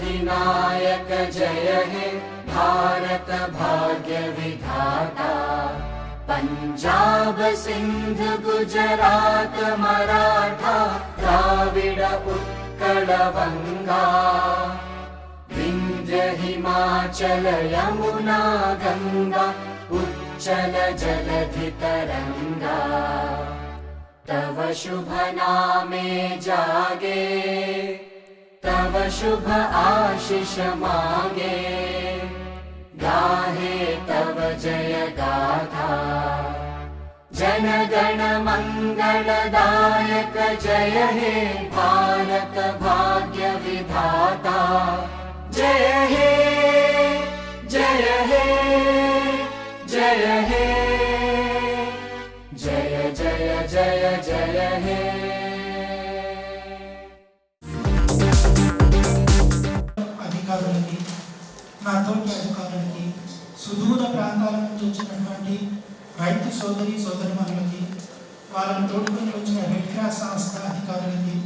अधिनायक जय हे भारत भाग्य विधाता। पंजाब सिंध गुजरात मराठा द्राविड उत्कल वंगा। विंध्य हिमाचल यमुना गंगा उच्चल जलधि तरंगा। तव शुभ नामे जागे तव शुभ आशीष मांगे। गाहे तव जय गाथा जन गण मंगलदायक जय हे भारत भाग्य विधाता। जय हे जय हे जय हे जय जय जय जय हे। అధికారులకి నా తోటి అధికారులకి సుదూర ప్రాంతాల నుంచి వచ్చినటువంటి రైతు సోదరి సోదరిమణులకి వాళ్ళని తోడుకొని వచ్చిన రెడ్ క్రాస్ సంస్థ అధికారులకి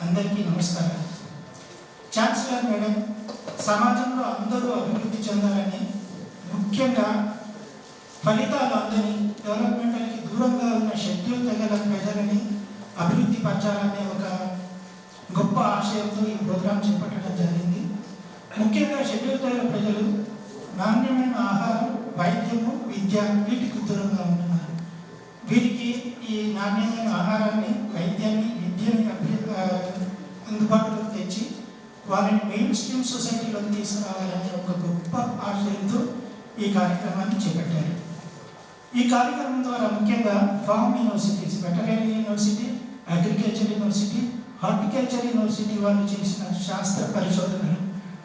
అందరికీ నమస్కారం. ఛాన్సలర్ మేడం సమాజంలో అందరూ అభివృద్ధి చెందాలని, ముఖ్యంగా ఫలితాలు అందని డెవలప్మెంట్కి దూరంగా ఉన్న షెడ్యూల్ తెగల ప్రజలని అభివృద్ధి పరచాలనే ఒక గొప్ప ఆశయంతో ఈ ప్రోగ్రాం చేపట్టడం జరిగింది. ముఖ్యంగా షెడ్యూల్ తెగల ప్రజలు నాణ్యమైన ఆహారం, వైద్యము, విద్య వీటికి దూరంగా ఉంటున్నారు. వీరికి ఈ నాణ్యమైన ఆహారాన్ని, వైద్యాన్ని, విద్యని అందుబాటులోకి తెచ్చి వారిని మెయిన్ స్ట్రీమ్ సొసైటీలోకి తీసుకురావాలనే ఒక గొప్ప ఆశయంతో ఈ కార్యక్రమాన్ని చేపట్టారు. ఈ కార్యక్రమం ద్వారా ముఖ్యంగా farm universities, veterinary university, agriculture university, horticulture university వాళ్ళు చేసిన శాస్త్ర పరిశోధనలు,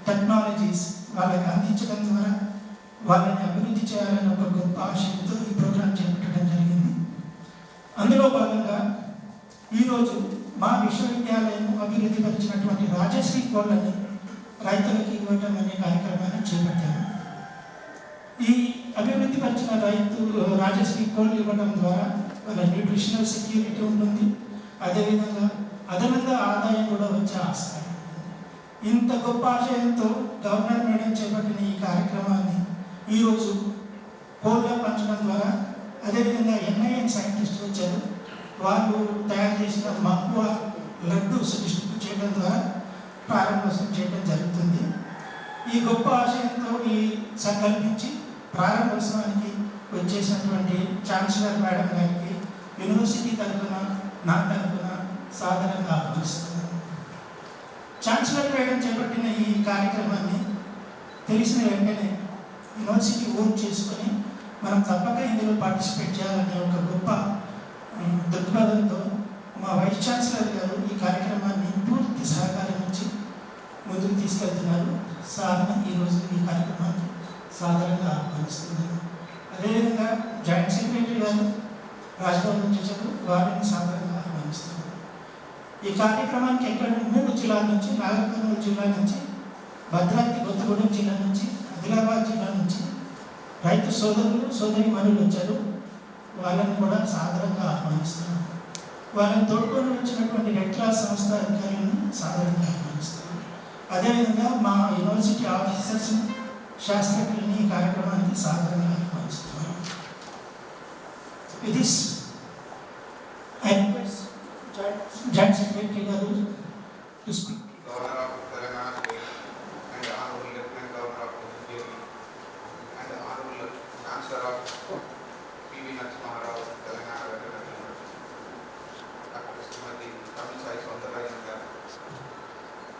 టెక్నాలజీస్ వాళ్ళకి అందించడం ద్వారా వాళ్ళని అభివృద్ధి చేయాలని ఒక గొప్ప ఆశయంతో ఈ ప్రోగ్రాం చేపట్టడం జరిగింది. అందులో భాగంగా ఈరోజు మా విశ్వవిద్యాలయం అభివృద్ధి పరిచినటువంటి రాజశ్రీ కోళ్ళని రైతులకు ఇవ్వటం అనే కార్యక్రమాన్ని చేపట్టాము. ఈ అభివృద్ధి పరిచిన రాజశ్రీ కోళ్ళు ఇవ్వడం ద్వారా వాళ్ళ న్యూట్రిషనల్ సెక్యూరిటీ ఉంటుంది, అదేవిధంగా అదనంగా ఆదాయం కూడా వచ్చే ఆస్కారం ఉంటుంది. ఇంత గొప్ప ఆశయంతో గవర్నర్ మేడం చేపట్టిన ఈ కార్యక్రమాన్ని ఈరోజు కోళ్ళ పంచడం ద్వారా, అదేవిధంగా NIN సైంటిస్టులు వచ్చారు, వాళ్ళు తయారు చేసిన మక్కువ లడ్డూస్ డిస్ట్రిబ్యూట్ చేయడం ద్వారా ప్రారంభోత్సవం చేయడం జరుగుతుంది. ఈ గొప్ప ఆశయంతో ఈ సంకల్పించి ప్రారంభోత్సవానికి వచ్చేసినటువంటి ఛాన్సలర్ మేడం గారికి యూనివర్సిటీ తరఫున, నా తరఫున సాధారణంగా ఆహ్వానిస్తున్నాను. ఛాన్సలర్ మేడం చేపట్టిన ఈ కార్యక్రమాన్ని తెలిసిన వెంటనే యూనివర్సిటీ ఓన్ చేసుకొని మనం తప్పక ఇందులో పార్టిసిపేట్ చేయాలనే ఒక గొప్ప దృక్పథంతో మా వైస్ ఛాన్సలర్ గారు ఈ కార్యక్రమాన్ని పూర్తి సహకారం ఇచ్చి ముందుకు తీసుకెళ్తున్నారు. సార్ని ఈరోజు ఈ కార్యక్రమాన్ని సాధారణంగా ఆహ్వానిస్తున్నారు. అదేవిధంగా జాయింట్ సెక్రటరీ గారు రాజ్భవన్ నుంచి వచ్చారు, వారిని సాధారణంగా ఆహ్వానిస్తున్నారు. ఈ కార్యక్రమానికి ఎక్కడ 3 జిల్లాల నుంచి, నాగర్ కర్నూలు జిల్లా నుంచి, భద్రాద్రి కొత్తగూడెం జిల్లా నుంచి, ఆదిలాబాద్ జిల్లా నుంచి రైతు సోదరులు సోదరీమణులు వచ్చారు. వాళ్ళని కూడా సాధారణంగా ఆహ్వానిస్తున్నారు. వాళ్ళని తోడుకొని వచ్చినటువంటి రెడ్ క్రాస్ సంస్థ అధికారులను సాధారణంగా ఆహ్వానిస్తున్నారు. అదేవిధంగా మా యూనివర్సిటీ ఆఫీసర్స్, శాస్త్రజ్ఞులని ఈ కార్యక్రమానికి సాధారణంగా ఆహ్వానిస్తున్నారు. ఇది జాయింట్ సెక్రటరీ గారు to speak.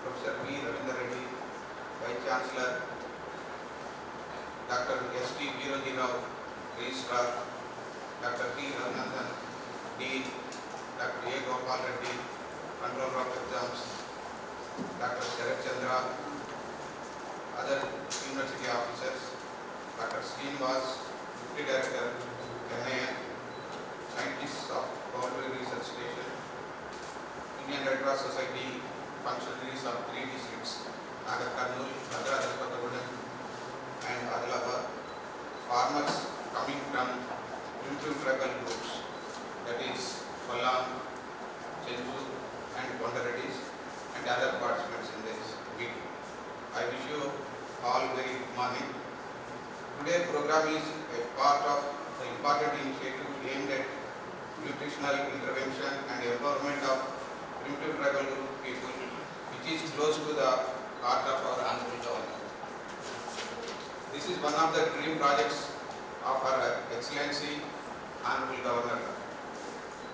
Professor V. Ravindra Reddy, Vice Chancellor, Dr. S.T. Viroji Rao, Registrar, Dr. T. Raghunandan, Dean, Dr. A. Gopal Reddy, Controller of Exams, Dr. Sharat Chandra, other university officers, Dr. Srinivas, Deputy Director, NIN, scientists of Boundary Research Station, Indian Red Cross Society, functionaries of 3 districts, Nagar Karnool, Bhadradri Kottagudem and Adilabad, farmers coming from primitive tribal groups, that is Pallam, Chenju and Kondaredis and other participants in this meeting. Good morning. Today's program is a part of the important initiative aimed at nutritional intervention and empowerment of primitive tribal group people, which is close to the heart of our Honorable Governor. This is one of the dream projects of our Excellency Honorable Governor.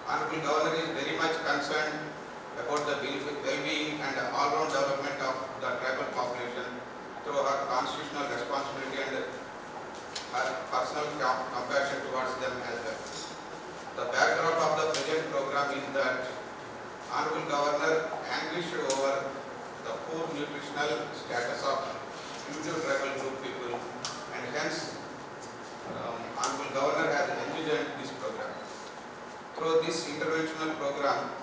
Honorable Governor is very much concerned about the well-being and all-round development of the tribal population through her constitutional responsibility and her personal compassion towards them as well. The backdrop of the present program is that Honorable Governor anguished over the poor nutritional status of primitive tribal group people, and hence Honorable Governor has envisioned this program. Through this interventional program,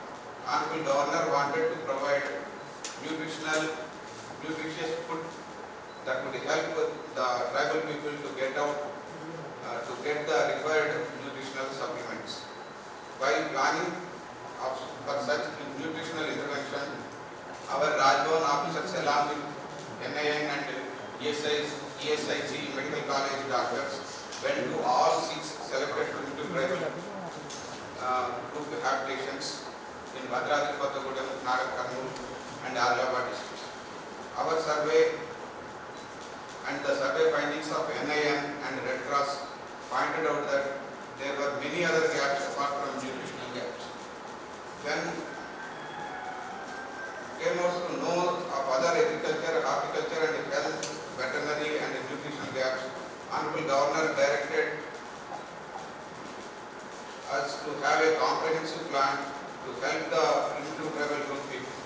Honorable Governor wanted to provide nutritious food that would help the tribal people to get the required nutritional supplements. While planning for such nutritional intervention, our Rajbhavan officers along with NIN and ESIC medical college doctors went to all 6 selected primitive tribal group habitations in Bhadradri, Kottagudem, Nagar Kurnool and Adilabad districts. Our survey and the survey findings of NIN and Red Cross pointed out that there were many other gaps apart from nutritional gaps. When came out to know of other agriculture, horticulture and health, veterinary and nutritional gaps, Honorable Governor directed us to have a comprehensive plan to help the primitive tribal group people.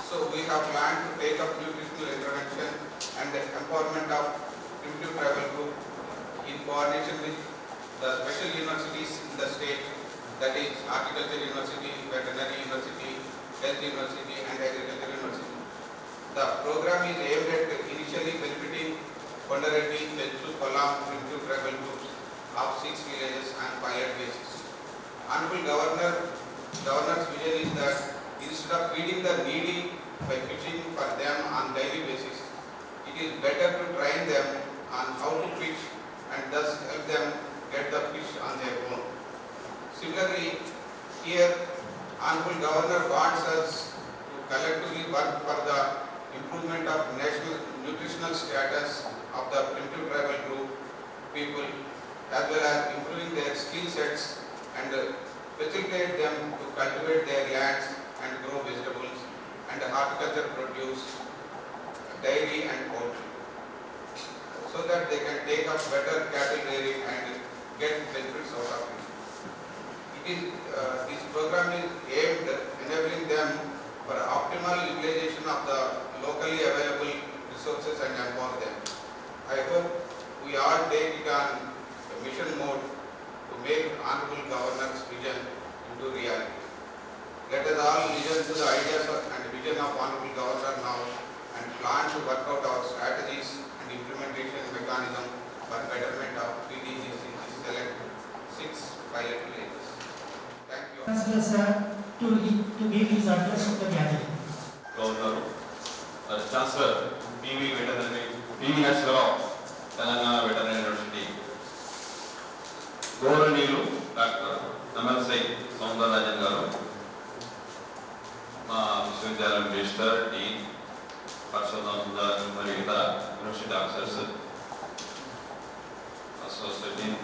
So we have planned to take up nutritional intervention and the empowerment of primitive tribal group in coordination with the special universities in the state, that is Horticulture University, Veterinary University, Health University and Agriculture University. The program is aimed at initially benefiting Kondareddy, Pelchu, Kollam, primitive tribal groups of 6 villages on pilot basis. Honorable Governor's vision is that instead of feeding the needy by fishing for them on daily basis, it is better to train them on how to fish and thus help them get the fish on their own. Similarly, here Honorable Governor wants us to collectively work for the improvement of national nutritional status of the primitive tribal group people, as well as improving their skill sets and facilitate them to cultivate their lands and grow vegetables and horticulture produce, dairy and poultry, so that they can take up better cattle rearing and get benefits out of it. This program is aimed at enabling them for optimal utilization of the locally available resources and empower them. I hope we all take it on a mission mode to make Honorable Governor's vision into reality. Let us all listen to the ideas and vision of Honorable Governor now and plan to work out our strategies and implementation mechanism for betterment of PDGs in these select 6 pilot villages. Thank you. Councillor sir, to give his address to the gathering. Governor, Chancellor, PV Nashirao, Telangana Veterinary University, Goranil, Dr. Namalsai Soundarajan Garu, Vishwavidyalaya Minister, Dean, Parshadam Sundar, Marita, University Officers, Associate Dean,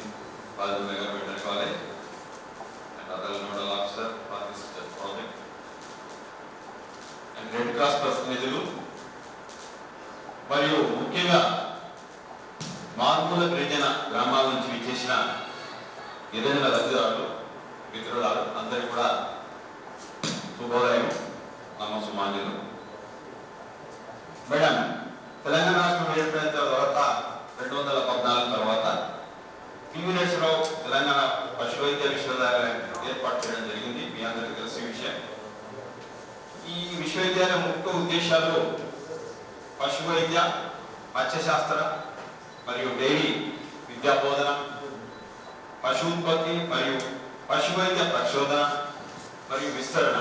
Padma Veterinary College, and other nodal officer for this project, and Red Cross ప్రతినిధులు మరియు ముఖ్యంగా మార్పుల గిరిజన గ్రామాల నుంచి విచ్చేసిన గిరిజన లబ్ధిదారులు మిత్రులారు అందరికీ కూడా శుభోదయం, నమస్సుమాంజలు. మేడం, తెలంగాణ రాష్ట్రం ఏర్పడిన తర్వాత 2014 తర్వాత పివి నరసింహరావు తెలంగాణ పశు వైద్య విశ్వవిద్యాలయం ఏర్పాటు చేయడం జరిగింది. మీ అందరికీ తెలిసిన విషయం. ఈ విశ్వవిద్యాలయం ముఖ్య ఉద్దేశాలు పశు వైద్య, మత్స్యశాస్త్ర మరియు డైరీ విద్యా బోధన, పశు ఉత్పత్తి మరియు పశు వైద్య పరిశోధన మరియు విస్తరణ.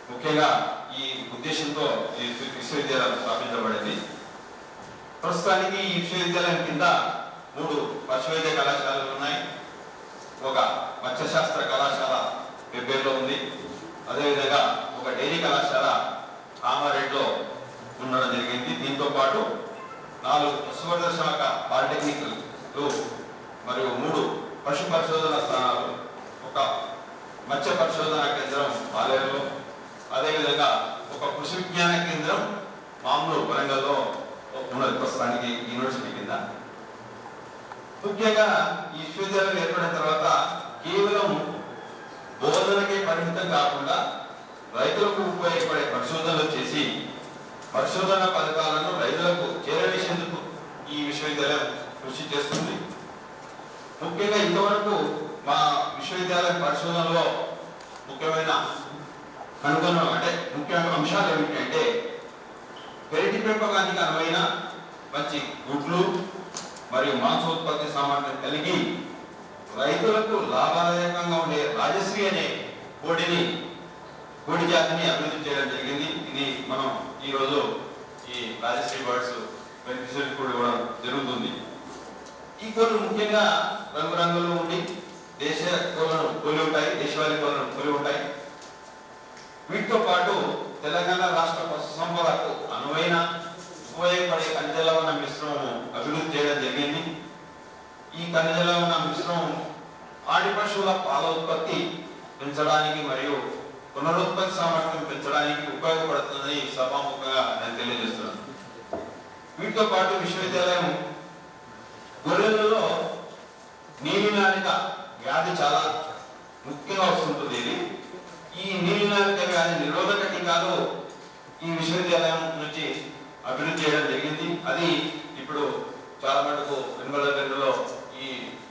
ముఖ్యంగా ఈ ఈ ఉద్దేశంతో ఈ విశ్వవిద్యాలయం స్థాపించబడింది. ప్రస్తుతానికి ఈ విశ్వవిద్యాలయం కింద 3 పశువైద్య కళాశాలలు ఉన్నాయి. ఒక మత్స్యశాస్త్ర కళాశాల పెబ్బేరులో ఉంది. అదేవిధంగా ఒక డైరీ కళాశాల కామారెడ్డిలో ఉండడం జరిగింది. దీంతో పాటు 4 పశువర్ధ శాఖ పాలిటెక్నిక్లు మరియు 3 పశు పరిశోధన స్థానాలు, ఒక మత్స్య పరిశోధన కేంద్రం పాలేరులో, అదేవిధంగా ఒక కృషి విజ్ఞాన కేంద్రం మామూలు వరంగల్లో ఉన్నది ప్రస్తుతానికి యూనివర్సిటీ కింద. ముఖ్యంగా ఈ విశ్వవిద్యాలయం ఏర్పడిన తర్వాత కేవలం బోధనకే పరిమితం కాకుండా రైతులకు ఉపయోగపడే పరిశోధనలు చేసి పరిశోధన పథకాలను రైతులకు చేరవేసేందుకు ఈ విశ్వవిద్యాలయం కృషి చేస్తుంది. ముఖ్యంగా ఇంతవరకు మా విశ్వవిద్యాలయం పరిశోధనలో ముఖ్యమైన కనుగొనడం అంటే ముఖ్యమైన అంశాలు ఏమిటంటే పెరటి పెంపకానికి అనువైన మంచి గుడ్లు మరియు మాంసోత్పత్తి సామర్థ్యం కలిగి రైతులకు లాభదాయకంగా ఉండే రాజశ్రీ అనే కోడి జాతిని అభివృద్ధి చేయడం జరిగింది. ఇది మనం ఈరోజు ఈ రాజశ్రీ బర్డ్స్ బెనిఫిషియరీ కూడా ఇవ్వడం జరుగుతుంది. ఈ కోళ్ళు ముఖ్యంగా రంగురంగులు ఉండి దేశ కోళ్ళను పోలి ఉంటాయి, దేశవాళీ కోళ్ళను పోలి ఉంటాయి. వీటితో పాటు తెలంగాణ రాష్ట్ర పశు సంపదకు అనువైన ఉపయోగపడే ఖనిజ లవణ మిశ్రమం అభివృద్ధి చేయడం జరిగింది. ఈ ఖనిజ లవణ మిశ్రమం ఆడి పశువుల పాల ఉత్పత్తి పెంచడానికి మరియు పునరుత్పత్తి సామర్థ్యం పెంచడానికి ఉపయోగపడుతుందని సభాముఖంగా నేను తెలియజేస్తున్నాను. వీటితో పాటు విశ్వవిద్యాలయం గొర్రెలలో నీలినాలిక వ్యాధి చాలా ముఖ్యంగా వస్తుంటుంది. ఈ నీలినాలిక వ్యాధి నిరోధక టీకాలు ఈ విశ్వవిద్యాలయం నుంచి అభివృద్ధి చేయడం జరిగింది. అది ఇప్పుడు చాలా మటుకు వెనుకలో ఈ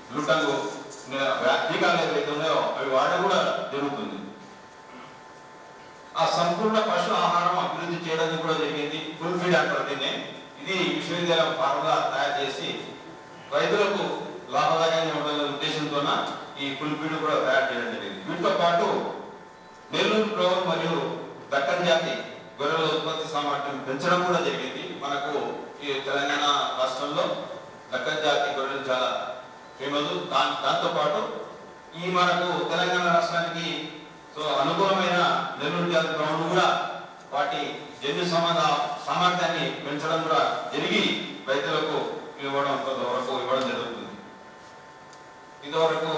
గ్లూటన్ టీకాలు ఏవైతే ఉన్నాయో అవి వాడడం కూడా జరుగుతుంది. ఆ సంపూర్ణ పశు ఆహారం అభివృద్ధి చేయడానికి కూడా జరిగింది. ఫుల్ ఫీడ్ అంటారు దీన్ని. ఇది విశ్వవిద్యాలయం ఫార్ములా తయారు చేసి రైతులకు లాభదాయకంగా ఉండాలనే ఉద్దేశంతో ఈ ఫుల్ ఫీడ్ కూడా తయారు చేయడం జరిగింది. వీటితో పాటు నెల్లూరు బ్రౌన్ మరియు దక్కన్ జాతి గొర్రెల ఉత్పత్తి సామర్థ్యం పెంచడం కూడా జరిగింది. మనకు ఈ తెలంగాణ రాష్ట్రంలో దక్కన్ జాతి గొర్రెలు చాలా ఫేమస్. దాంతో పాటు ఈ మనకు తెలంగాణ రాష్ట్రానికి అనుకూలమైన నెల్లూరు జాతి బ్రౌన్ కూడా వాటి జన్యు సామర్థ్యాన్ని పెంచడం కూడా జరిగి రైతులకు ఇవ్వడం జరుగుతుంది. ఇంతవరకు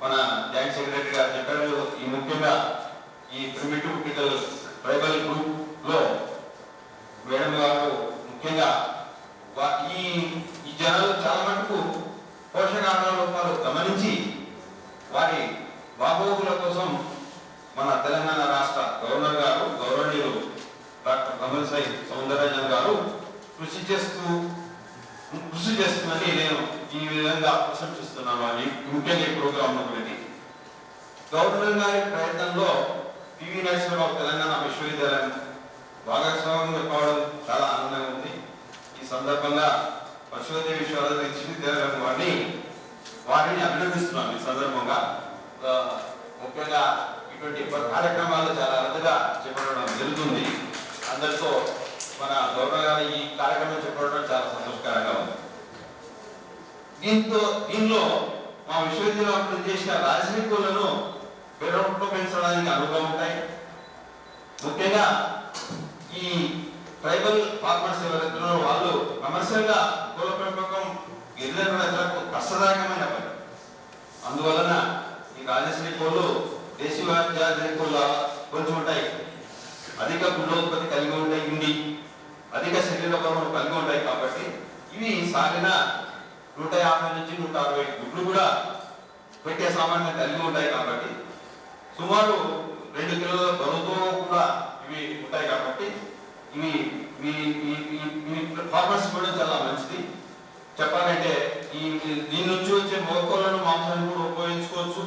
మన జాయింట్ సెక్రటరీ గారు చెప్పారు. ఈ ముఖ్యంగా ఈ ప్రిమిటివ్ పిటల్ ట్రైబల్ గ్రూప్ లో మేడం గారు ముఖ్యంగా ఈ జనాలు చాలా మటుకు పోషకాహార లోపాలు గమనించి వారి బాగోగుల కోసం మన తెలంగాణ రాష్ట్ర గవర్నర్ గారు గౌరవనీయులు డాక్టర్ కమల్సాయి సౌందరరాజన్ గారు కృషి చేస్తుందని నేను ఈ విధంగా ప్రశంసిస్తున్నాను. అని ముఖ్యంగా ఈ ప్రోగ్రామ్ గురించి గవర్నర్ గారి ప్రయత్నంలో పివి నరసింహరావు తెలంగాణ విశ్వవిద్యాలయం భాగస్వామ్యం కావడం చాలా ఆనందంగా ఉంది. ఈ సందర్భంగా పశువైద్య విశ్వవిద్యాలయం వారిని అభినందిస్తున్నాను. ఈ సందర్భంగా ముఖ్యంగా ఇటువంటి కార్యక్రమాలు చాలా అరుదుగా చెప్పడం జరుగుతుంది. అందరితో మన గౌరవ గారు ఈ కార్యక్రమం చెప్పడం చాలా సంతోషకరంగా ఉంది. దీనిలో మా విశ్వవిద్యాలయం అభివృద్ధి చేసిన రాజశ్రీ కోళ్లను పెరట్లో పెంచడానికి అనువుగా ఉంటాయి. ముఖ్యంగా ఈ ట్రైబల్ ఫార్మర్స్ ఎవరైతే వాళ్ళు కమర్షియల్ గా కోళ్ల పెంపకం గిరిజన రైతులకు కష్టదాయకమైన పని. అందువలన ఈ రాజశ్రీ కోళ్లు దేశీయ కోళ్ళ కొంచెం ఉంటాయి, అధిక గుడ్లోత్పత్తి కలిగి ఉంటాయి, ఇండి అధిక శరీర బరువును కలిగి ఉంటాయి. కాబట్టి ఇవి సాగిన 150 నుంచి 160 గుడ్లు కూడా పెట్టే సామర్థ్యం కలిగి ఉంటాయి. కాబట్టి సుమారు 2 కిలోల బరువుతో కూడా ఇవి ఉంటాయి. కాబట్టి ఇవి ఫార్మర్స్ కూడా చాలా మంచిది. చెప్పాలంటే దీని నుంచి వచ్చే మగకోళ్ళను మాంసాన్ని కూడా ఉపయోగించుకోవచ్చు.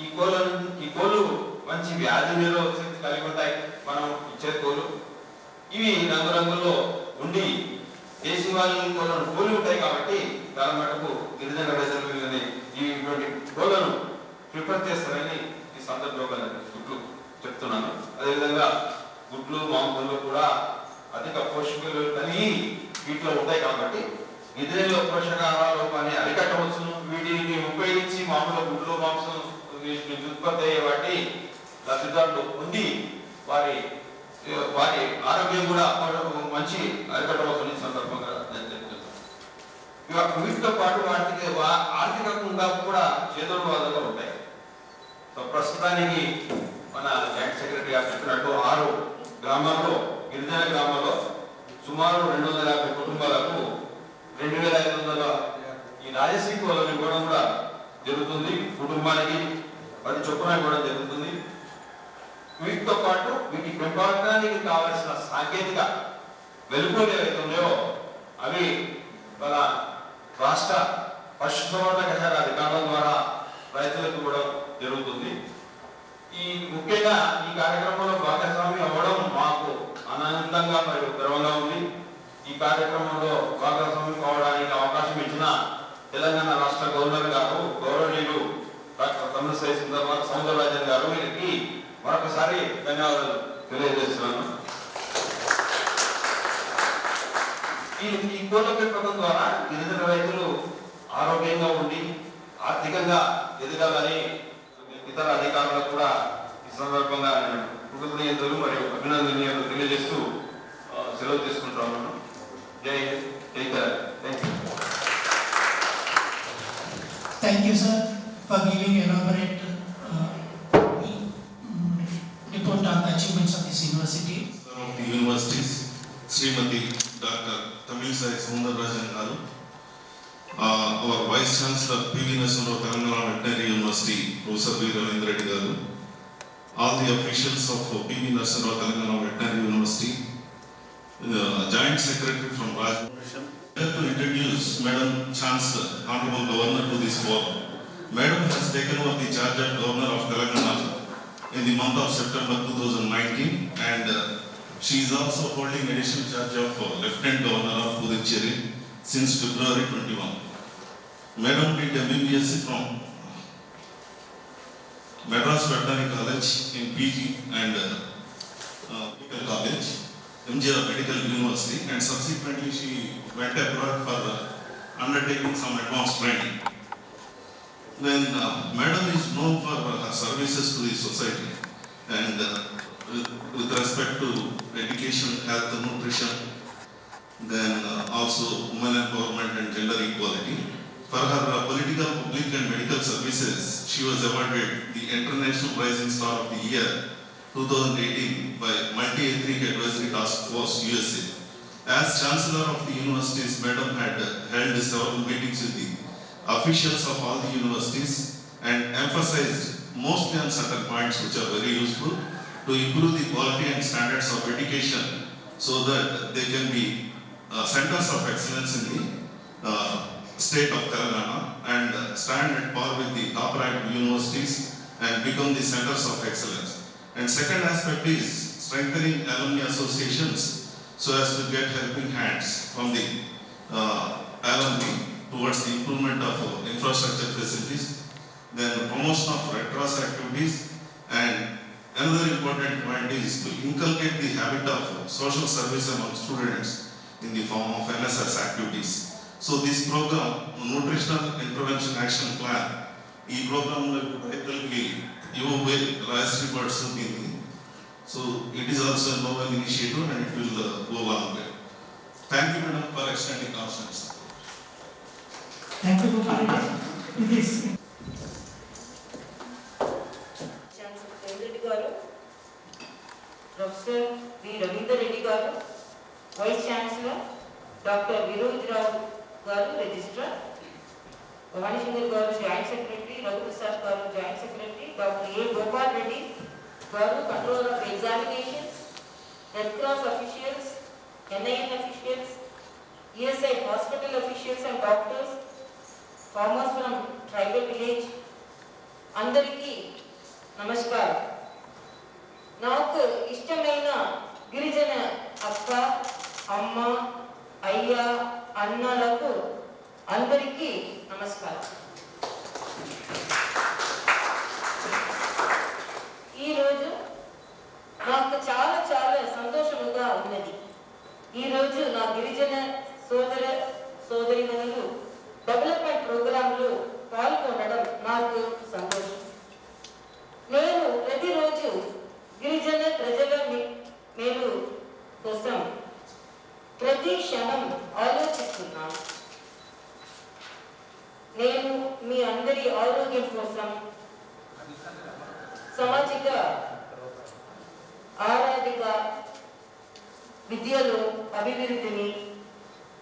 ఈ కోళ్ళు మంచి వ్యాధి నిరోధక శక్తి కలిగి ఉంటాయి. మనం ఇచ్చే కోళ్ళు ఇవి రంగురంగుల్లో ఉండి దేశీవాళీ కోళ్ళను పోలి ఉంటాయి. కాబట్టి చాలా మటుకు గిరిజన రైతులు ఇటువంటి కోళ్ళను ప్రిఫర్ చేస్తారని ఈ సందర్భంగా చెప్తున్నాను. అదేవిధంగా గుడ్లు మాంసంలో కూడా అధిక పోషకాలు కలిగి వీటిలో ఉంటాయి కాబట్టి నిద్రలో పోషకాహార లోపాన్ని అరికట్టవచ్చును. వీటిని ఉపయోగించి మామూలు గుడ్లు మాంసం ఉత్పత్తి అయ్యే వాటి లబ్ధిదారులు పొంది వారి ఆరోగ్యం కూడా మంచి అరికట్టవచ్చుని సందర్భంగా నేను చెప్తున్నాను. వీటితో పాటు వాటికి ఆర్థికంగా కూడా చేదోడువాదాలు ఉంటాయి. సో ప్రస్తుతానికి మన జాయింట్ సెక్రటరీ గారు చెప్పినట్టు 6 గ్రామాల్లో గిరిజన గ్రామాల్లో సుమారు 250 కుటుంబాలకు 2500 ఈ రాజశ్రీ కోలను ఇవ్వడం కూడా జరుగుతుంది. కుటుంబానికి 10 చొప్పున ఇవ్వడం జరుగుతుంది. వీటితో పాటు వీటి పెంపకానికి కావలసిన సాంకేతిక వెలుగులు ఏవైతే ఉన్నాయో అవి మన రాష్ట్ర పశుసంవర్ధక శాఖ అధికారుల ద్వారా రైతులకు కూడా జరుగుతుంది. ఈ ముఖ్యంగా ఈ కార్యక్రమంలో భాగస్వామి అవ్వడం మాకు ఆనందంగా మరియు గర్వంగా ఉంది. ఈ కార్యక్రమంలో భాగస్వామి కావడానికి అవకాశం ఇచ్చిన తెలంగాణ రాష్ట్ర గవర్నర్ గారు గౌరవనీయులు డాక్టర్ తమిళిసై సౌందరరాజన్ గారు వీరికి మరొకసారి ధన్యవాదాలు తెలియజేస్తున్నాను. ఈ కోళ్ల పెంపకం ద్వారా గిరిజన రైతులు ఆరోగ్యంగా ఉండి ఆర్థికంగా ఎదగాలని ఇతర అధికారులకు కూడా ఈ సందర్భంగా కృతజ్ఞతలు మరియు అభినందనీయాలు తెలియజేస్తూ సెలవు తీసుకుంటా ఉన్నాను. జై జై Thank you, sir, for giving elaborate report on the achievements of this university. Of the universities, Srimati Dr. Tamilisai Soundararajan garu, our Vice Chancellor P.V. Narasimha Telangana Veterinary University, Professor V. Ravindra Reddy garu, all the officials of P.V. Narasimha Telangana Veterinary University, the Joint Secretary from Raj. I would like to introduce Madam Chancellor, Honorable Governor to this forum. Madam has taken over the charge of Governor of Telangana in the month of September 2019 and she is also holding additional charge of Lieutenant Governor of Puducherry since February 21. Madam did MBBSc from Madras Veterinary College in PG and Medical College, MGR Medical University, and subsequently she went abroad for undertaking some advanced training. Then Madam is known for her services to the society and with respect to education, health, nutrition, then also women empowerment and gender equality. For her political, public and medical services, she was awarded the International Rising Star of the Year 2018 by Multi-Ethnic Advisory Task Force USA. As Chancellor of the universities, Madam had held several meetings with the officials of all the universities and emphasized mostly on certain points which are very useful to improve the quality and standards of education so that they can be centers of excellence in the state of Telangana and stand at par with the top ranked universities and become the centers of excellence. And second aspect is strengthening alumni associations so as to get helping hands from the alumni towards the improvement of infrastructure facilities, then the promotion of Red Cross activities, and another important point is to inculcate the habit of social service among students in the form of NSS activities. So this program, Nutritional Intervention Action Plan, this program will be Rajashri Bird Sutini. So it is also a novel initiative and it will go long way. Thank you, Madam, for extending confidence. Thank you, Gopal. This. Professor V. Ravindra Reddy garu, Vice Chancellor, Dr. Viroj Rao garu, Registrar, Bhavani Sundar garu, Joint Secretary, Raghu Prasad garu, Joint Secretary, Dr. A. Gopal Reddy garu, Controller of Examinations, Red Cross officials, NIN officials, ESI hospital officials and doctors, farmers from tribal village, Andariki Namaskar. నాకు ఇష్టమైన గిరిజన అక్క, అమ్మ, అయ్య, అన్నలకు అందరికీ నమస్కారం. ఈరోజు నాకు చాలా ఈరోజు నా గిరిజన సోదర సోదరీమణులు డెవలప్మెంట్ ప్రోగ్రాంలో పాల్గొనడం నాకు సంతోషం. నేను ప్రతిరోజు గిరిజన ప్రజల మేలు కోసం ప్రతి క్షణం ఆలోచిస్తున్నాను. నేను మీ అందరి ఆరోగ్యం కోసం, సామాజిక ఆర్థిక విద్యలో అభివృద్ధిని,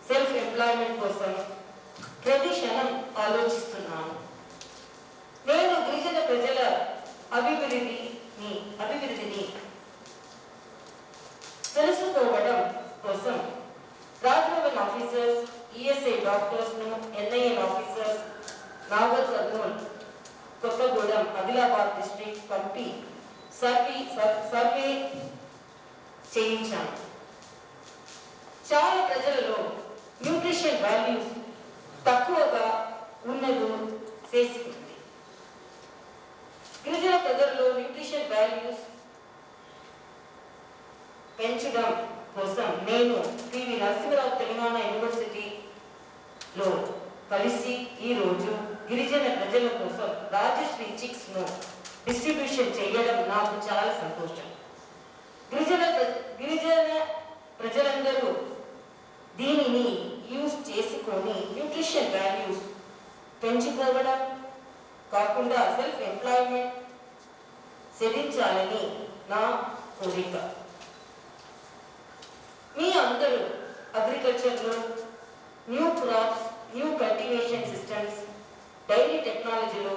సెల్ఫ్ ఎంప్లాయ్మెంట్ కోసం ప్రతి క్షణం ఆలోచిస్తున్నాను. నేను గిరిజన ప్రజల అభివృద్ధిని తెలుసుకోవడం కోసం రాజ్భవన్ ఆఫీసర్స్, ఈఎస్ఐ డాక్టర్స్ను, NIN officers, Nagar Kurnool, Kothagudem, Adilabad district పంపి సర్వే చేయించాను. చాలా ప్రజలలో న్యూట్రిషన్ వాల్యూస్ తక్కువగా ఉన్నది చేసుకుంది. గిరిజన ప్రజల్లో న్యూట్రిషన్ వాల్యూస్ పెంచడం కోసం నేను పివి నరసింహరావు తెలంగాణ యూనివర్సిటీలో కలిసి ఈరోజు గిరిజన ప్రజల కోసం రాజశ్రీ చిక్స్ను డిస్ట్రిబ్యూషన్ చేయడం నాకు చాలా సంతోషం. గిరిజన ప్రజలందరూ దీనిని యూజ్ చేసుకొని న్యూట్రిషన్ వాల్యూస్ పెంచుకోవడం కాకుండా సెల్ఫ్ ఎంప్లాయ్మెంట్ సాధించాలని నా కోరిక. మీ అందరూ అగ్రికల్చర్లో new crops, new cultivation systems, dairy టెక్నాలజీలో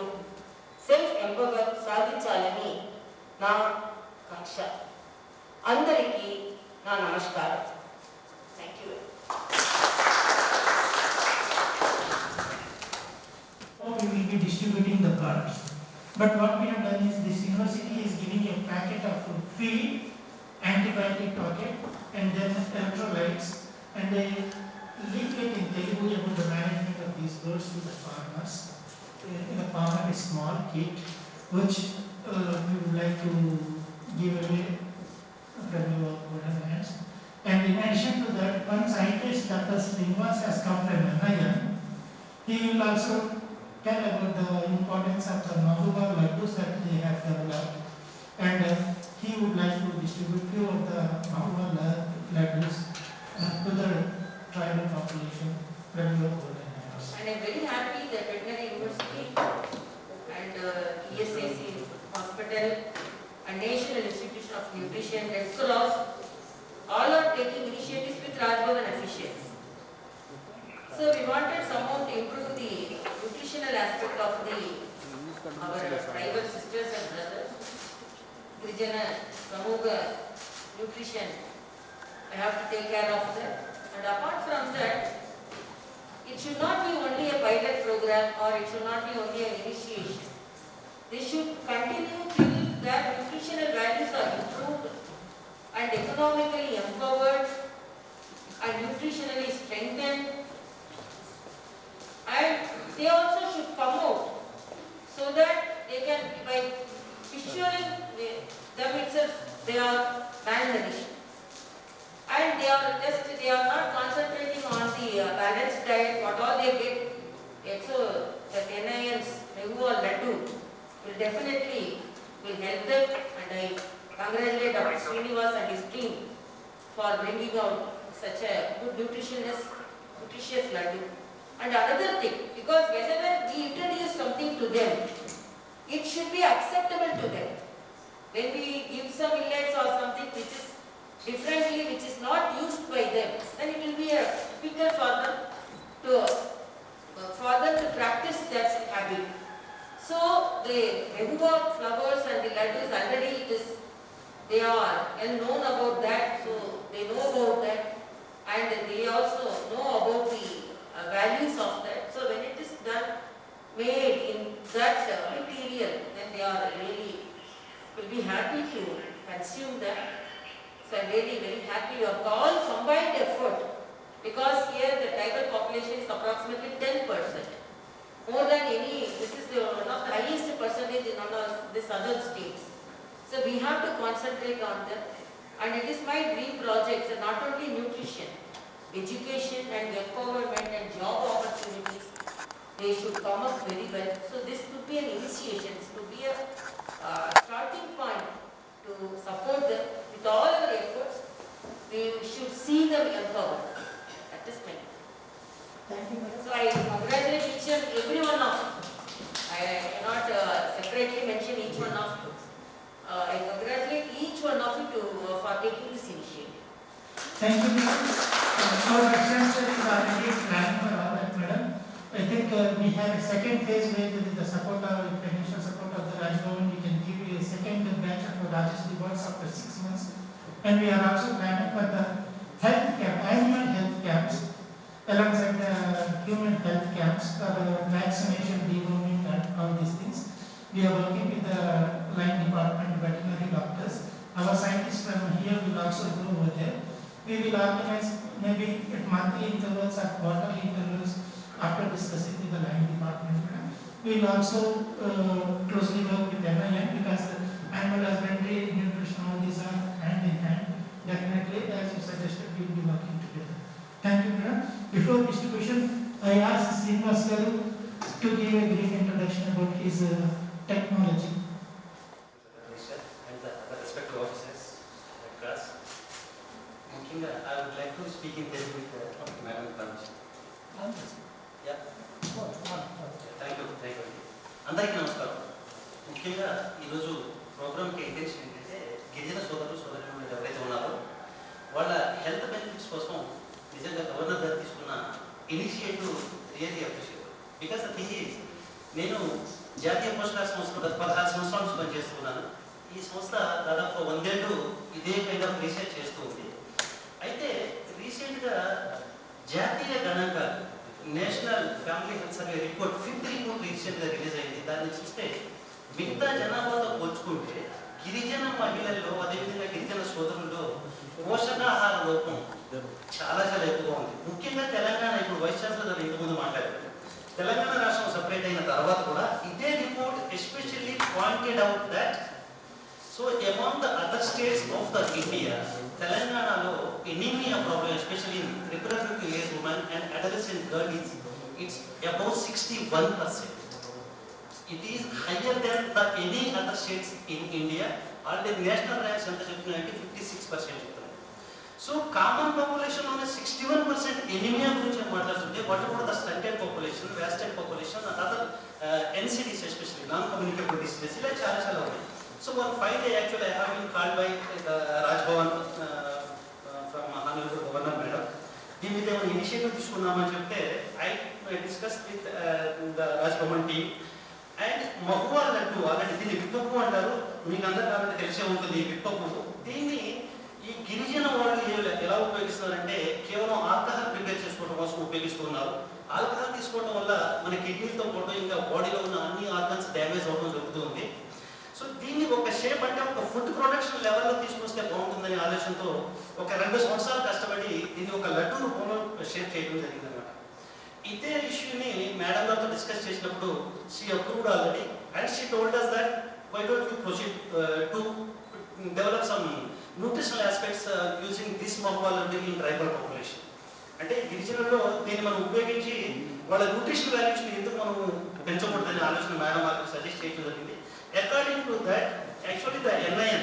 సెల్ఫ్ ఎంపవర్ సాధించాలని నా కాంక్ష. అందరికీ నా నమస్కారం. Thank you. We will be distributing the cards. But what we have done is this university is giving a packet of feed, antibiotic packet, and then electrolytes, and a leaflet in Telugu about the management of these birds to the farmers. In the farmer, a small kit which we would like to give away from your golden hands. And in addition to that, one scientist, Dr. Srinivas, has come from NIM. He will also tell about the importance of the Mahuba laddus that they have developed, and he would like to distribute few of the Mahuba laddus to the tribal population from your golden hands. And I'm very happy that Veterinary University and ESAC Hospital and National Institution of Nutrition, Red Cross, all are taking initiatives with Rajbhavan officials. So we wanted somehow to improve the nutritional aspect of our tribal sisters and brothers. Girijana Samuga nutrition, I have to take care of that. And apart from that, it should not be only a pilot program or it should not be only an initiation. They should continue till their nutritional values are improved and economically empowered and nutritionally strengthened. And they also should come out so that they can, by visualizing them itself, they are malnourished. And they are not concentrating on the balanced diet, what all they get. So that NIN's Mehu or Laddu will definitely help them, and I congratulate Dr. Srinivas and his team for bringing out such a good nutritious Laddu. And another thing, because whenever we introduce something to them, it should be acceptable to them. When we give some millets or something which is differently, which is not used by them, then it will be difficult for them to practice that habit. So the Mehuba flowers and the laddus already they are well known about that, so they know about that, and they also know about the values of that. So when it is done, made in that material, then they are really will be happy to consume that. So I'm really very happy of all combined effort, because here the tribal population is approximately 10%. More than any, this is one of the highest percentage in all of these other states. So we have to concentrate on them, and it is my dream project, so not only nutrition, education and empowerment and job opportunities, they should come up very well. So this could be an initiation, this could be a starting point to support them with all our efforts. We should see them empowered. That is my. Thank you, madam. So I congratulate each and every one of you. I cannot separately mention each one of you. I congratulate each one of you for taking this initiative. Thank you, madam. Our extension is already planned for all that, madam. I think we have a second phase where with the support of financial support of the Raj Bhavan, we can give you a second batch of Rajeshri Awards after 6 months. And we are also planning for the health camp, annual health camps, alongside the human health camps for vaccination, deworming, and all these things. We are working with the line department, veterinary doctors. Our scientists from here will also go over there. We will organize maybe at monthly intervals or quarterly intervals after discussing with the line department. We will also closely work with NIM because the animal husbandry, nutrition, all these are hand in hand. Definitely, as you suggested, we will be working together. Thank you, madam. Before distribution, I asked Srinivas Garu to give a brief introduction about his technology. And the respective officers and class. Mukhyenga, I would like to speak in Telugu with Madam permission. Yeah. Thank you అందరికీ నమస్కారం. ముఖ్యంగా ఈరోజు ప్రోగ్రామ్కి intention ఏంటంటే గిరిజన సోదరులు సోదరులు ఎవరైతే ఉన్నారో వాళ్ళ హెల్త్ బెనిఫిట్స్ కోసం నిజంగా గవర్నర్ గారు తీసుకున్న initiative really appreciate. Because the thing is నేను జాతీయ పోషకాహార సంస్థలో గత 16 సంవత్సరాల నుంచి పనిచేస్తున్నాను. ఈ సంస్థ దాదాపు 100 ఏళ్ళు ఇదే కైండ్ ఆఫ్ రీసెర్చ్ చేస్తూ ఉంది. అయితే రీసెంట్గా జాతీయ గణాంకాలు national family health survey report 5th report రీసెంట్గా రిలీజ్ అయింది. దాన్ని చూస్తే మిగతా జనాభాతో పోల్చుకుంటే గిరిజన మహిళల్లో అదేవిధంగా గిరిజన సోదరుల్లో పోషకాహార లోపం చాలా చాలా ఎక్కువగా ఉంది. ముఖ్యంగా తెలంగాణ, ఇప్పుడు వైస్ ఛాన్సలర్ గారు ఇంతకుముందు మాట్లాడారు, తెలంగాణ రాష్ట్రం సపరేట్ అయిన తర్వాత కూడా ఇదే report especially pointed out that so among the other states of the India, తెలంగాణలో anaemia problem especially in reproductive age women and adolescent girls it's about 61%. It is higher than the any other states in India. Already national ranks ఎంత చెప్తున్నాయంటే 56% చెప్తున్నాయి. So common population లోనే 61% anaemia గురించి మాట్లాడుతుంటే what about the stunted population, wasted population and other NCDs especially non communicable diseases ఇలా చాలా చాలా ఉన్నాయి. So one five actually I have been called by Raj Bhavan from honourable governor madam. దీని మీద ఏమైనా ఇనిషియేటివ్ తీసుకున్నామని చెప్తే I discuss with the Raj Bhavan team. And mahua laddu, అలాంటి దీన్ని విప్పపు అంటారు, మీకు అందరూ కాబట్టి తెలిసే ఉంటుంది. ఈ విప్పపు దీన్ని ఈ గిరిజన వాళ్ళు ఎలా ఉపయోగిస్తున్నారంటే కేవలం ఆల్కహాల్ ప్రిపేర్ చేసుకోవడం కోసం ఉపయోగిస్తున్నారు. ఆల్కహాల్ తీసుకోవడం వల్ల మన కిడ్నీలతో పాటు ఇంకా బాడీలో ఉన్న అన్ని ఆర్గన్స్ డ్యామేజ్ అవ్వడం జరుగుతుంది. సో దీన్ని ఒక షేప్ అంటే ఒక ఫుడ్ ప్రొడక్షన్ లెవెల్లో తీసుకొస్తే బాగుంటుందనే ఆలోచనతో ఒక 2 సంవత్సరాలు కష్టపడి దీన్ని ఒక లడ్డు రూపంలో షేప్ చేయడం జరిగింది అనమాట. ఇదే ఇష్యూని మేడం గారితో డిస్కస్ చేసినప్పుడు she approved already and she told us that why don't we proceed to develop some nutritional aspects using this mahua laddu in tribal population. అంటే గిరిజనుల్లో దీన్ని మనం ఉపయోగించి వాళ్ళ న్యూట్రిషన్ వాల్యూస్ని ఎందుకు మనం పెంచకూడదనే ఆలోచన మేడం గారికి సజెస్ట్ చేయడం జరిగింది. According to that actually the NIN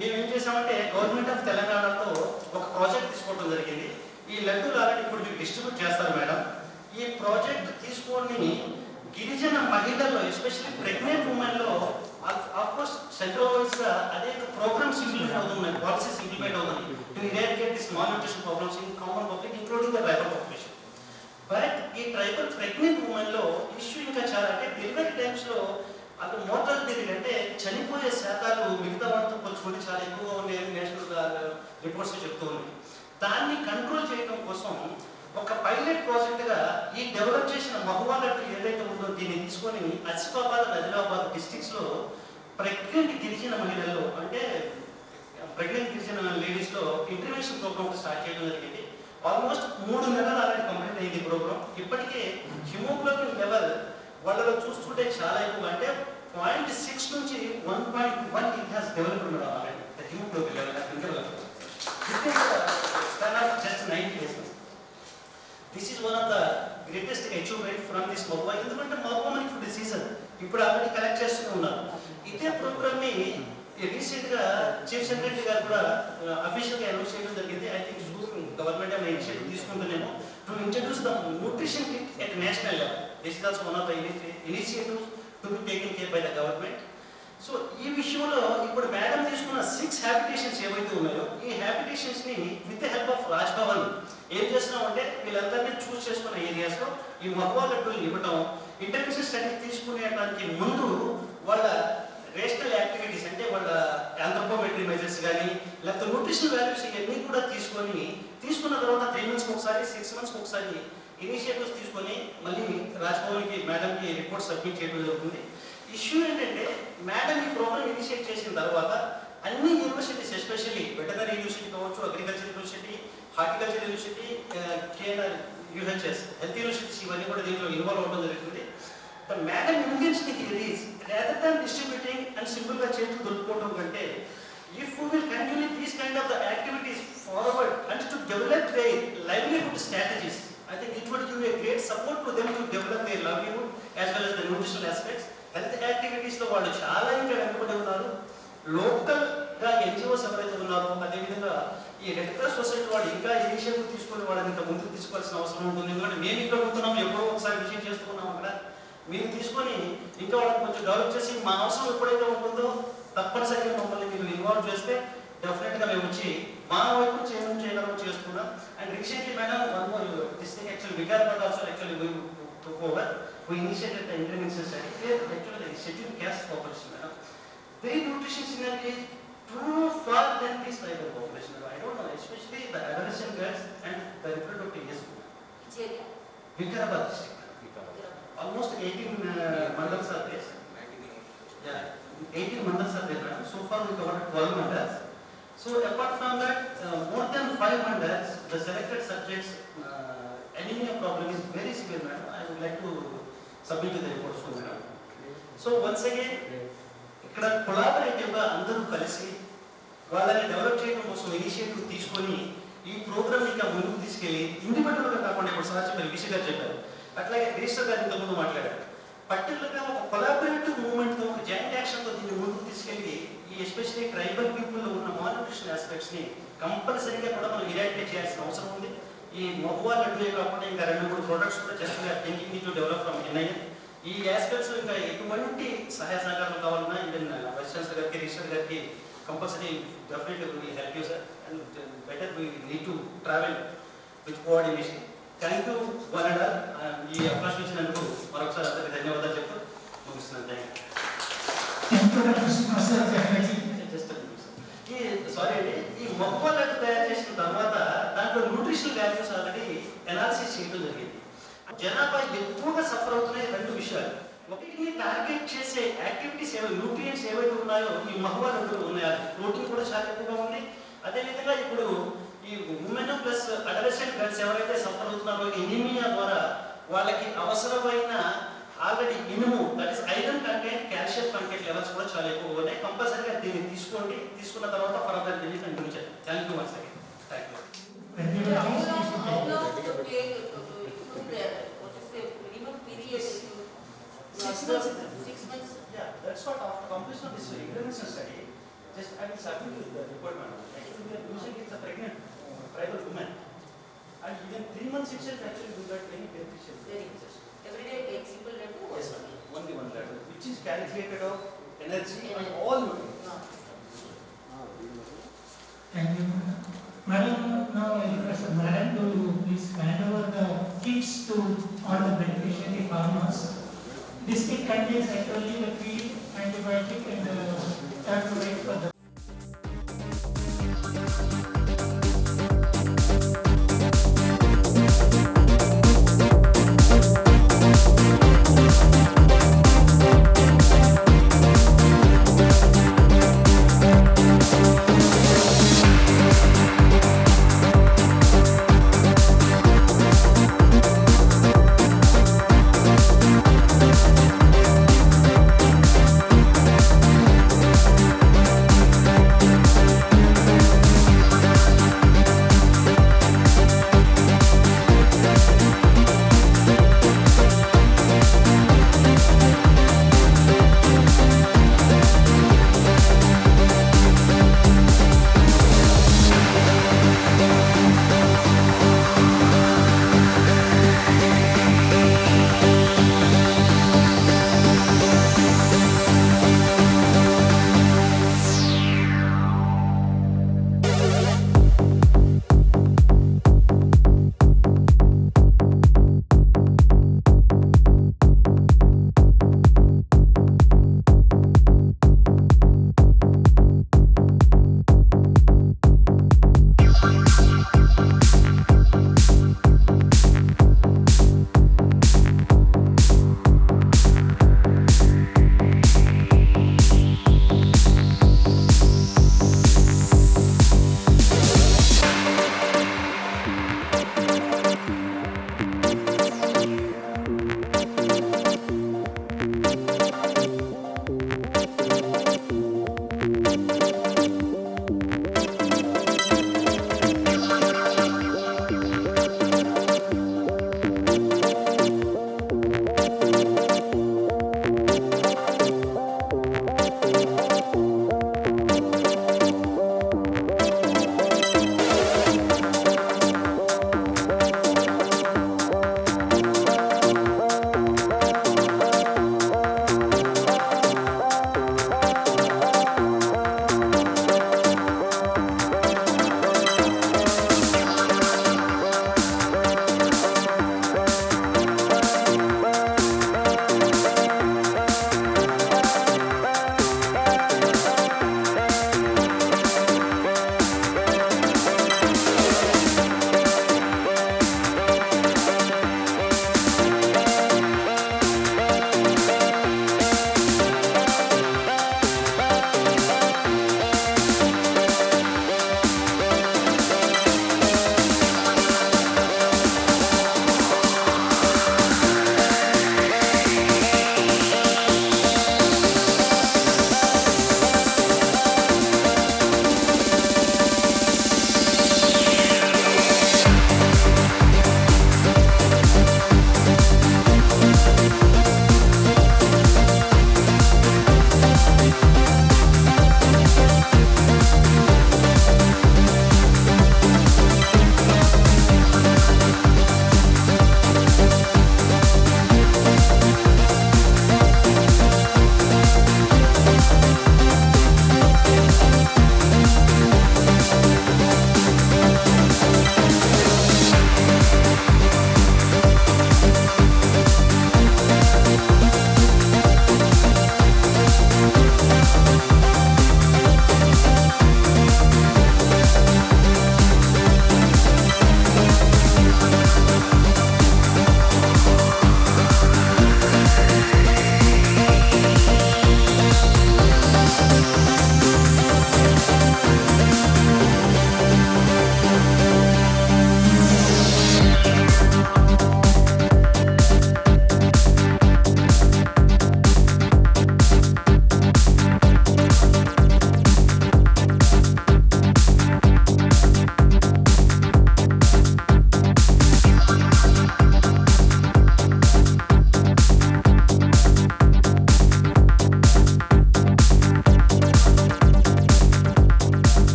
మేము ఏం చేసామంటే గవర్నమెంట్ ఆఫ్ తెలంగాణతో ఒక ప్రాజెక్ట్ తీసుకోవడం జరిగింది. ఈ లడ్డూలు ఆల్రెడీ ఇప్పుడు మీకు డిస్ట్రిబ్యూట్ చేస్తారు మేడం. ఈ ప్రాజెక్ట్ తీసుకొని గిరిజన మహిళల్లో ఎస్పెషల్లీ ప్రెగ్నెంట్ ఉమెన్లో ఆఫ్కోర్స్ సెంట్రల్ వైజ్గా అదే ప్రోగ్రామ్స్ ఇంప్లిమెంట్ అవుతున్నాయి, పాలసీస్ ఇంప్లిమెంట్ అవుతున్నాయి to eradicate this mall nutrition problems in common public including the tribal population. But ఈ ట్రైబల్ ప్రెగ్నెంట్ ఉమెన్లో ఇష్యూ ఇంకా చాలా అంటే డెలివరీ టైమ్స్లో అక్కడ మోర్టాలిటీ రేట్ అంటే చనిపోయే శాతాలు మిగతా వాటితో పోల్చుకుంటే చాలా ఎక్కువగా ఉన్నాయని నేషనల్ రిపోర్ట్స్ చెప్తూ ఉన్నాయి. దాన్ని కంట్రోల్ చేయడం కోసం ఒక పైలట్ ప్రాజెక్ట్గా ఈ డెవలప్ చేసిన మహువా లడ్డు ఏదైతే ఉందో దీన్ని తీసుకొని ఆసిఫాబాద్, ఆదిలాబాద్ డిస్ట్రిక్ట్స్లో ప్రెగ్నెంట్ గిరిజన మహిళల్లో అంటే ప్రెగ్నెంట్ గిరిజన లేడీస్లో ఇంటర్వెన్షన్ ప్రోగ్రామ్ స్టార్ట్ చేయడం జరిగింది. ఆల్మోస్ట్ 3 నెలలు ఆల్రెడీ కంప్లీట్ అయింది ప్రోగ్రామ్. ఇప్పటికే హిమోగ్లోబిన్ లెవెల్ వాళ్ళలో చూస్తుంటే చాలా ఎక్కువ అంటే 0.6 నుంచి 1.1 it has developed madam already the haemoglobin level has been developed with in the span of just 90 days. This is one of the greatest achievement from this Maguva. ఎందుకంటే మగువ మనకి ఇప్పుడు సీజన్ ఇప్పుడు ఆల్రెడీ కలెక్ట్ చేస్తూ ఉన్నారు. ఇదే ప్రోగ్రామ్ని రీసెంట్గా చీఫ్ సెక్రటరీ గారు కూడా అఫీషియల్గా అనౌన్స్ చేయడం జరిగింది. ఐ థింక్ గవర్నమెంట్ ఏమైనా ఇనిషియేటివ్ తీసుకుంటున్నామో to introduce the nutrition kit at national level. This is also one of the initiatives to be taken care by the government. So ఈ విషయంలో ఇప్పుడు మేడం తీసుకున్న 6 హ్యాబిటేషన్స్ ఏవైతే ఉన్నాయో ఈ హ్యాబిటేషన్స్ని with the help of Raj Bhavan ఏం చేస్తున్నామంటే వీళ్ళందరినీ చూస్ చేసుకున్న ఏరియాస్లో ఈ మగువ లడ్డూలు ఇవ్వటం, ఇంటర్నేషనల్ స్టడీ తీసుకునేటానికి ముందు వాళ్ళ రేషనల్ యాక్టివిటీస్ అంటే వాళ్ళ ఆంథ్రోపోమెట్రీ మెజర్స్ కానీ లేకపోతే న్యూట్రిషనల్ వాల్యూస్ ఇవన్నీ కూడా తీసుకున్న తర్వాత 3 months ఒకసారి 6 months ఒకసారి ఇనిషియేటివ్స్ తీసుకొని మళ్ళీ రాజ్భవన్కి మేడంకి రిపోర్ట్ సబ్మిట్ చేయడం జరుగుతుంది. ఇష్యూ ఏంటంటే మేడం ఈ ప్రోగ్రామ్ ఇనిషియేట్ చేసిన తర్వాత అన్ని యూనివర్సిటీస్ ఎస్పెషల్లీ వెటనరీ యూనివర్సిటీ కావచ్చు, agriculture university, horticulture university, KNR UHS health universities ఇవన్నీ కూడా దీంట్లో ఇన్వాల్వ్ అవ్వడం జరుగుతుంది. But madam intention here is rather than distributing and సింపుల్గా చేతులు దొరుకుకోవడం కంటే if we will continue these kind of the activities forward and to develop their livelihood strategies, I think it would give a great support to them to develop their livelihood as well as the nutritional aspects. Health యాక్టివిటీస్లో వాళ్ళు చాలా ఇంకా వెనుకబడి ఉన్నారు. లోకల్గా NGOs ఎవరైతే ఉన్నారో అదేవిధంగా ఈ రెడ్ క్రాస్ సొసైటీ వాళ్ళు ఇంకా ఇనిషియేటివ్ తీసుకొని వాళ్ళని ఇంకా ముందుకు తీసుకోవాల్సిన అవసరం ఉంటుంది. ఎందుకంటే మేము ఇక్కడ ఉంటున్నాం, ఎప్పుడో ఒకసారి విజిట్ చేస్తున్నాం అక్కడ. మీరు తీసుకొని ఇంకా వాళ్ళని కొంచెం డెవలప్ చేసి మా అవసరం ఎప్పుడైతే ఉంటుందో తప్పనిసరిగా మమ్మల్ని మీరు ఇన్వాల్వ్ చేస్తే డెఫినెట్గా మేము వచ్చి మా వైపు చేయగలమో చేస్తున్నాం. And recently madam one more this thing actually Vikarabad also actually took over. We initiated the intervention study. Here, actually, the scheduled caste population, madam. Their nutrition scenario is too far than this tribal population. I don't know, especially the adolescent girls and the reproductive age. Which area? Vikarabad district. Almost 18 mandals are there. Yeah, 18 mandals are there, madam. So far, we covered 12 mandals. So, apart from that, more than 5 mandals, the selected subjects anemia problem is very severe, madam. I would like to submit to the report soon, madam. So once again, ఇక్కడ కొలాబరేటివ్గా అందరూ కలిసి వాళ్ళని develop చేయడం కోసం initiative తీసుకొని ఈ programme ఇంకా ముందుకు తీసుకెళ్ళి ఇండివిజువల్గా కాకుండా ఇప్పుడు సార్ చెప్పారు, విషయ గారు చెప్పారు, అట్లాగే రిజిస్టర్ గారు ఇంతకుముందు మాట్లాడారు. పర్టికులర్గా ఒక కొలాబరేటివ్ మూవ్మెంట్తో ఒక జాయింట్ యాక్షన్తో దీన్ని ముందుకు తీసుకెళ్ళి ఈ ఎస్పెషల్లీ ట్రైబల్ పీపుల్లో ఉన్న మాల్న్యూట్రిషన్ ఆస్పెక్ట్స్ని కంపల్సరీగా కూడా మనం ఇరాడికేట్ చేయాల్సిన అవసరం ఉంది. ఈ మగువ లడ్డూయే కాకుండా ఇంకా 2-3 ప్రొడక్ట్స్ కూడా just thinking to develop from NIN. ఈ ఆస్పెక్ట్స్ ఇంకా ఎటువంటి సహాయ సహకారాలు కావాలన్నా ఈవెన్ వైస్ ఛాన్సలర్ గారికి, రిజిస్టర్ గారికి compulsory definitely will help you sir. And better we need to travel with coordination. Thank you one and all. ఈ అవకాశం ఇచ్చినందుకు మరొకసారి అందరికీ ధన్యవాదాలు చెప్తూ ముగిస్తున్నాను. సారీ అండి, ఈ మగువ లడ్డు తయారు చేసిన తర్వాత దాంట్లో న్యూట్రిషనల్ వాల్యూస్ ఆల్రెడీ అనాలిసిస్ చేయడం జరిగింది. జనాభా ఎక్కువగా సఫర్ అవుతున్నాయి 2 విషయాలు. ఒకటి టార్గెట్ చేసే యాక్టివిటీస్ న్యూట్రియంట్స్ ఏవైతే ఉన్నాయో ఈ మగువ లడ్డులో ఉన్నాయి. ప్రోటీన్ కూడా చాలా ఎక్కువగా ఉంది. అదేవిధంగా ఇప్పుడు ఈ ఉమెన్ ప్లస్ అడలసెంట్ గర్ల్స్ ఎవరైతే సఫర్ అవుతున్నారో ఎనీమియా ద్వారా వాళ్ళకి అవసరమైన ఆల్రెడీ ఇనుము, that is iron content, calcium content levels కూడా చాలా ఎక్కువ ఉన్నాయి. కంపల్సరీగా దీన్ని తీసుకోండి. తీసుకున్న తర్వాత ఫర్దర్ దీన్ని continue. Thank you once again. Thank you. How long to take to improve their what is the minimum period? 6 months. 6 months. Yeah, that's what after completion of this intervention study, just I will submit to the report, madam. Actually, we are using it's a pregnant tribal woman, and within 3 months itself, actually, we got very beneficial. Very good. Every day take simple laddu. Yes, ma'am. Only one laddu, which is calculated of energy and all nutrients. Thank you, madam. Now I request madam to please hand over the kits to all the beneficiary farmers. This kit contains actually the feed, antibiotic and the tablet for the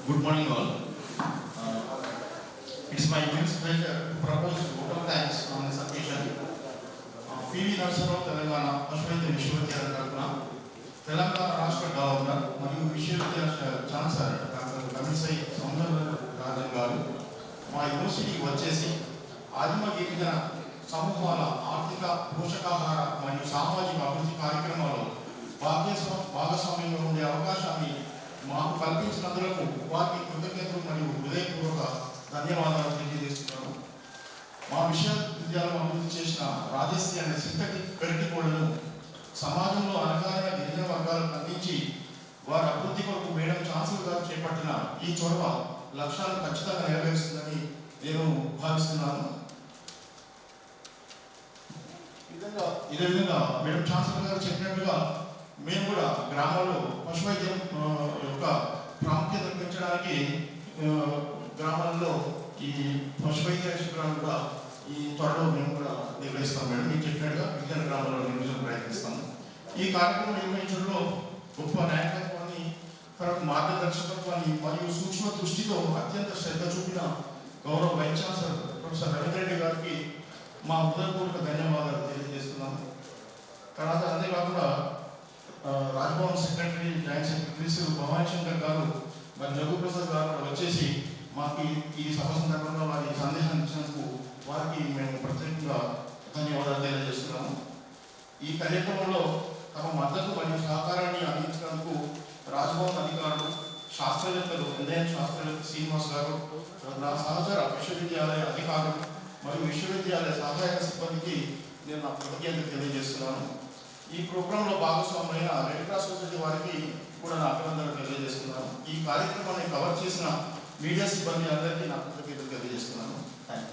Good morning all. It's my immense pleasure to propose a vote of thanks on this occasion. PV Narasimha Rao Telangana పశువైద్య విశ్వవిద్యాలయం తరఫున తెలంగాణ రాష్ట్ర governor మరియు విశ్వవిద్యాలయ chancellor doctor కమిసై Soundararajan గారు మా యూనివర్సిటీకి వచ్చేసి ఆదిమ గిరిజన సమూహాల ఆర్థిక పోషకాహార మరియు సామాజిక అభివృద్ధి కార్యక్రమాల్లో భాగస్వామ్యంగా ఉండే అవకాశాన్ని మాకు కల్పించినందుకు వారికి కృతజ్ఞతలు మరియు హృదయపూర్వక ధన్యవాదాలు తెలియజేస్తున్నాను. మా విశ్వవిద్యాలయం అభివృద్ధి చేసిన రాజశ్రీ అనే సింథటిక్ పెరటికోళ్లను సమాజంలో అనగారిన గిరిజన వర్గాలకు అందించి వారి అభివృద్ధి కొరకు మేడం ఛాన్సలర్ గారు చేపట్టిన ఈ చొరవ లక్ష్యాలను ఖచ్చితంగా నెరవేరుస్తుందని నేను భావిస్తున్నాను. ఇదే విధంగా మేడం ఛాన్సలర్ గారు చెప్పినట్టుగా మేము కూడా గ్రామాల్లో పశువైద్యం యొక్క ప్రాముఖ్యతను పెంచడానికి గ్రామాల్లో ఈ పశువైద్య శిబిరాలు కూడా ఈ త్వరలో మేము కూడా నిర్వహిస్తాం మేడం. మీకు చెప్పినట్టుగా విజ్ఞాన గ్రామాల్లో నిర్వహించడం ప్రయత్నిస్తాము. ఈ కార్యక్రమం నిర్వహించడంలో గొప్ప నాయకత్వాన్ని, తర్వాత మార్గదర్శకత్వాన్ని మరియు సూక్ష్మ దృష్టితో అత్యంత శ్రద్ధ చూపిన గౌరవ vice chancellor professor Ravindra Reddy గారికి మా హృదయపూర్వక ధన్యవాదాలు తెలియజేస్తున్నాము. తర్వాత అంతేకాకుండా Raj Bhavan secretary, joint secretaries Bhavani Shankar గారు మరి రఘుప్రసాద్ గారు వచ్చేసి మాకు ఈ సభ సందర్భంగా వారి సందేశాన్ని ఇచ్చినందుకు వారికి మేము ప్రత్యేకంగా ధన్యవాదాలు తెలియజేస్తున్నాము. ఈ కార్యక్రమంలో తమ మద్దతు మరియు సహకారాన్ని అందించినందుకు రాజ్భవన్ అధికారులు, శాస్త్రవేత్తలు, ఎన్ఐఎన్ శాస్త్రవేత్త శ్రీనివాస్ గారు, నా సహచర విశ్వవిద్యాలయ అధికారులు మరియు విశ్వవిద్యాలయ సహాయక సిబ్బందికి నేను నా కృతజ్ఞతలు తెలియజేస్తున్నాను. ఈ ప్రోగ్రాంలో భాగస్వామైన రెడ్ క్రాస్ సొసైటీ వారికి కూడా నా అభినందనలు తెలియజేస్తున్నాను. ఈ కార్యక్రమాన్ని కవర్ చేసిన మీడియా సిబ్బంది అందరికీ నా కృతజ్ఞతలు తెలియజేస్తున్నాను. Thank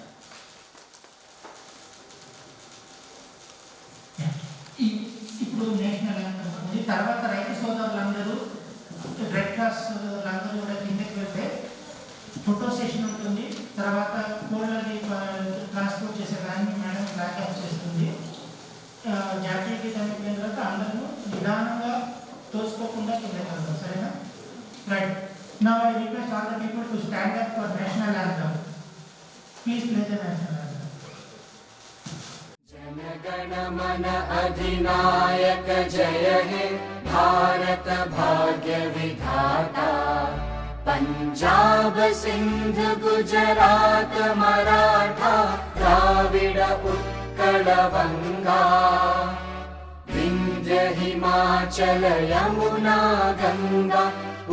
you. ఇప్పుడు నేషనల్ యాంథమ్ ఉంది. తర్వాత రైతు సోదరులందరూ, రెడ్ క్రాస్ సోదరులందరూ కూడా కిందకి వెళ్తే ఫోటో సెషన్ ఉంటుంది. తర్వాత కోళ్ళని ట్రాన్స్పోర్ట్ చేసే వ్యాన్ని మేడం బ్యాక్ అప్ చేస్తుంది. జాతీయ గీతం అయిపోయిన తర్వాత అందరూ నిదానంగా తోసుకోకుండా కిందకి వెళ్తాం. సరేనా? Right. Now I request all the people to stand up for national anthem. Please play the national anthem. जनगण मन अधिनायक जय हे भारत भाग्य विधाता। पंजाब सिंध गुजरात मराठा द्राविड उत्कल बंगा विंध्य हिमाचल यमुना गंगा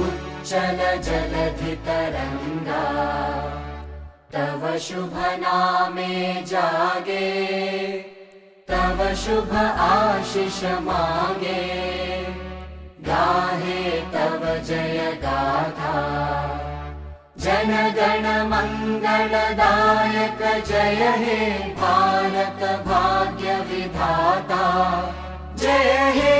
उच्चल जलधि तरंगा। तव शुभ नामे जागे तव शुभ आशीष मांगे गाहे तव जय गाथा। जन गण मंगलदायक जय हे भारत भाग्य विधाता। जय हे